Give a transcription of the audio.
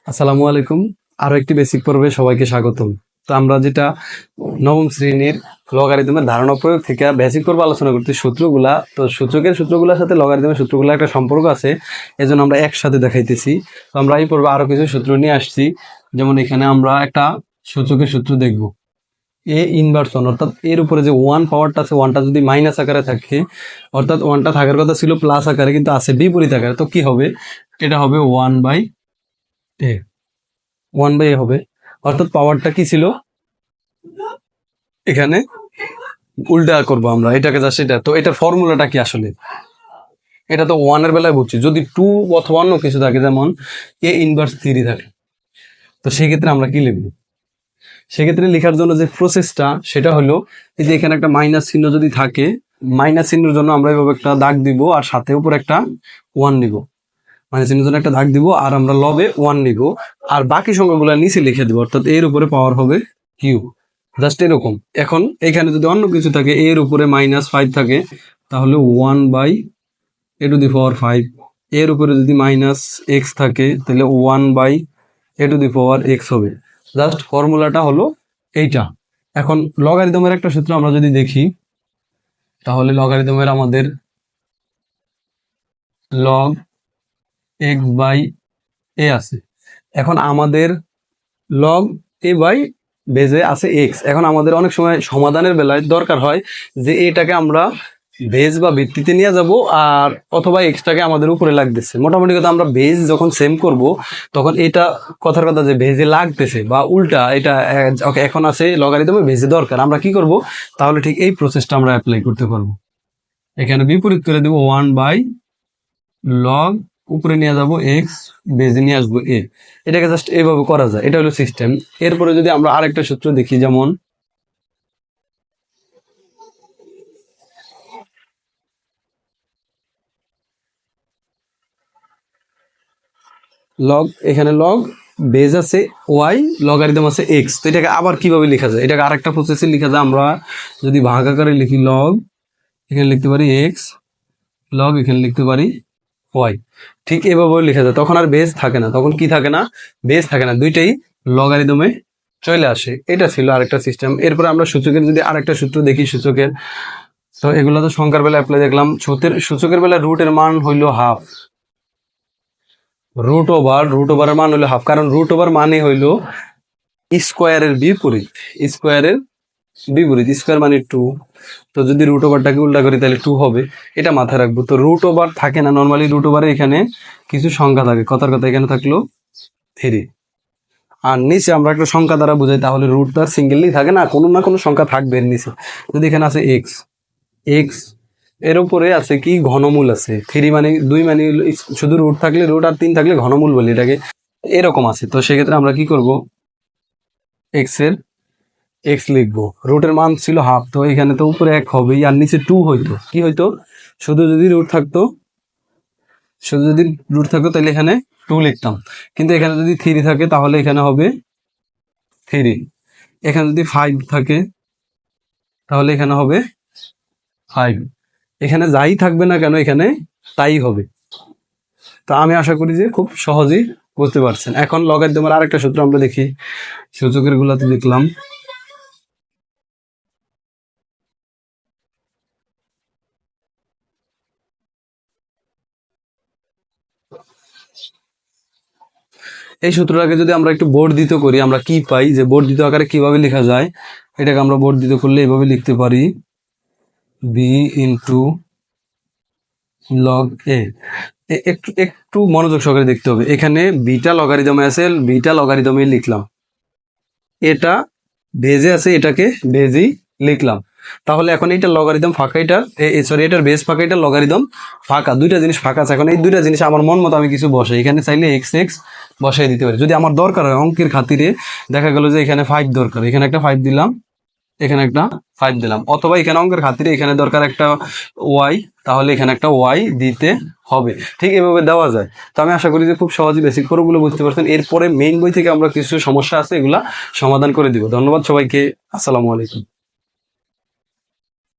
আসসালামু আলাইকুম। আরো একটি বেসিক পর্বে সবাইকে স্বাগতম। তো আমরা যেটা নবম শ্রেণীর লগারিদমের ধারণা প্রয়োগ থেকে বেসিক পর্ব আলোচনা করতে সূত্রগুলা, তো সূত্রগুলোর সাথে লগারিদমের সূত্রগুলো একটা সম্পর্ক আছে, এজন্য আমরা একসাথে দেখাইতেছি। তো আমরা এই পর্বে আরো কিছু সূত্র নিয়ে আসছি। যেমন এখানে আমরা একটা সূচকের সূত্র দেখব, এ ইনভার্স ওয়ান, অর্থাৎ এর উপরে যে ওয়ান পাওয়ারটা আছে, ওয়ানটা যদি মাইনাস আকারে থাকে, অর্থাৎ ওয়ানটা থাকার কথা ছিল প্লাস আকারে, কিন্তু আছে বিপরীত আকারে, তো কি হবে? এটা হবে 1/a, 1/a হবে। অর্থাৎ পাওয়ারটা কি ছিল, এখানে উল্টা করবো আমরা এটাকে, জাস্ট এটা। তো এটার ফর্মুলাটা কি আসলে? এটা তো ওয়ানের বেলায় বুঝছি, যদি টু অথবা অন্য কিছু থাকে, যেমন এ ইনভার্স 3 থাকে, তো সেক্ষেত্রে আমরা কি লিখবো? সেক্ষেত্রে লেখার জন্য যে প্রসেসটা, সেটা হলো এই যে এখানে একটা মাইনাস চিহ্ন যদি থাকে, মাইনাস চিহ্নের জন্য আমরা এভাবে একটা দাগ দিব, আর সাথে উপর একটা 1 নিব। মাইনাস চিহ্নের জন্য একটা দাগ দিব, আর আমরা লবে 1 নিব, আর বাকি সংখ্যাগুলো নিচে লিখে দিব, অর্থাৎ এর উপরে পাওয়ার হবে কিউ, জাস্ট এরকম। এখন এখানে যদি অন্য কিছু থাকে, এর উপরে -5 থাকে, তাহলে 1/a⁵। এর উপরে যদি -x থাকে, তাহলে 1/a⁴ হবে। জাস্ট ফর্মুলাটা হলো এইটা। এখন লগারিদমের একটা সূত্র আমরা যদি দেখি, তাহলে লগারিদমের আমাদের লগ x/a আছে। এখন আমাদের লগ a/ বেজে আছে x। এখন আমাদের অনেক সময় সমাধানের বেলায় দরকার হয় যে এটাকে আমরা বেজ বা ভিত্তিতে নিয়ে যাব, আর অথবা এক্সটাকে আমাদের উপরে লাগতেছে। মোটামুটি কথা, আমরা বেজ যখন সেম করব, তখন এটা কথার কথা যে ভেজে লাগতেছে বা উল্টা, এটা এখন আছে লগারিদমে ভেজে দরকার, আমরা কি করব? তাহলে ঠিক এই প্রসেসটা আমরা অ্যাপ্লাই করতে পারবো। এখানে বিপরীত করে দেবো, 1/log, উপরে নিয়ে যাব এক্স, বেজে নিয়ে আসবো এ। এটাকে জাস্ট এইভাবে করা যায়, এটা হলো সিস্টেম। এরপরে যদি আমরা আরেকটা সূত্র দেখি, যেমন লগ, এখানে লগ বেজ আছে ওয়াই, লগারিদম আছে এক্স। তো এটাকে আবার কিভাবে লেখা যায়? এটাকে আরেকটা প্রসেসে লেখা যায়। আমরা যদি ভাগ আকারে লিখি, লগ এখানে লিখতে পারি এক্স, লগ এখানে লিখতে পারি ওয়াই। ঠিক এভাবে লেখা যায়। তখন আর বেজ থাকে না। তখন কি থাকে না? বেজ থাকে না, দুইটাই লগারিদমে চলে আসে। এটা ছিল আরেকটা সিস্টেম। এরপরে আমরা সূচকের যদি আরেকটা সূত্র দেখি, সূচকের, তো এগুলো তো সংখ্যার বেলা অ্যাপ্লাই দেখলাম। সূচকের বেলা রুটের মান হইল হাফ, রুট ওভারের মান হইলো হাফ, কারণ রুট ওভার মানে হইলো স্কোয়ারের বিপরীত। স্কোয়ারের বিপরীত, স্কোয়ার মানে 2। তো যদি রুট ওভারটাকে উল্টা করি, তাহলে 2 হবে। এটা মাথায় রাখবো। তো রুট ওভার থাকে না নর্মালি, রুট ওভারে এখানে কিছু সংখ্যা থাকে। কথার কথা, এখানে থাকলো 3, আর নিচে আমরা একটা সংখ্যা দ্বারা বুঝাই, তাহলে রুট তো আর সিঙ্গেলই থাকে না, কোনো না কোনো সংখ্যা থাকবে এর নিচে। যদি এখানে আছে এক্স, এর উপরে আছে কি? ঘনমূল আছে 3, মানে 2, মানে শুধু রুট থাকলে রুট, আর 3 থাকলে ঘনমূল বলি এটাকে, এরকম আছে। তো সেক্ষেত্রে আমরা কি করব? এক্স লিখবো। রুটের মান ছিল হাফ, তো এখানে তো উপরে 1 হবেই, আর নিচে 2 হইতো। কি হইতো? শুধু যদি রুট থাকতো, তাহলে এখানে 2 লিখতাম। কিন্তু এখানে যদি 3 থাকে, তাহলে এখানে হবে 3। এখানে যদি 5 থাকে, তাহলে এখানে হবে 5। এখানে যাই থাকবে না কেন, এখানে তাই হবে। তো আমি আশা করি যে খুব সহজেই বুঝতে পারছেন। এখন লগারিদমের আরেকটা সূত্র আমরা দেখি। সূচকের গুলাতে দেখলাম, এই সূত্রটাকে যদি আমরা একটু বর্ধিত করি, আমরা কি পাই? যে বর্ধিত আকারে কিভাবে লেখা যায়, এটাকে আমরা বর্ধিত করলে এভাবে লিখতে পারি, বি ইন্টু লগ এ। একটু একটু মনোযোগ সহকারে দেখতে হবে। এখানে বিটা লগারিদমে আছে, বিটা লগারিদমে লিখলাম। এটা বেজে আছে, এটাকে বেজেই লিখলাম। তাহলে এখন এইটা লগারিদম ফাঁকা, এটা সরি, এটার বেজ ফাঁকা, এটা লগারিদম ফাঁকা, দুইটা জিনিস ফাঁকা আছে। এখন এই দুইটা জিনিস আমার মন মতো আমি কিছু বসাই, এখানে চাইলে এক্স বসাই দিতে পারি যদি আমার দরকার হয়। অঙ্কের খাতিরে দেখা গেল যে এখানে 5 দরকার, এখানে একটা 5 দিলাম, এখানে একটা 5 দিলাম। অথবা এখানে অঙ্কের খাতিরে এখানে দরকার একটা ওয়াই, তাহলে এখানে একটা ওয়াই দিতে হবে। ঠিক এভাবে দেওয়া যায়। তো আমি আশা করি যে খুব সহজেই বেসিক পর্বগুলো বুঝতে পারছেন। এরপরে মেইন বই থেকে আমরা কিছু সমস্যা আছে, এগুলা সমাধান করে দিব। ধন্যবাদ সবাইকে। আসসালামু আলাইকুম।